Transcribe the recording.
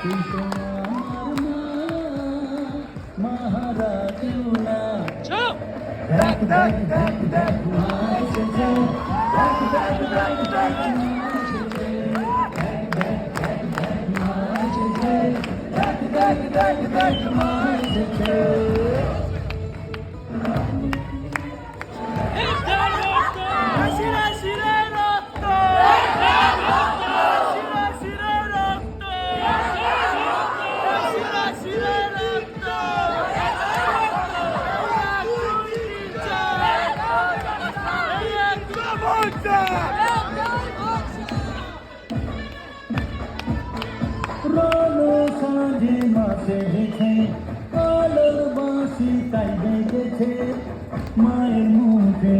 তুই তোমার মা মাহারা কেউ না দেখ দেখ দেখ দেখ মা এসেছে দেখ দেখ দেখ দেখ মা এসেছে দেখ দেখ দেখ দেখ মা এসেছে দেখ দেখ দেখ দেখ মা এসেছে রোলো সাঁঝে মাসে হেঁটে আলোর বাঁশি তাই বেজেছে মায়ের মুখে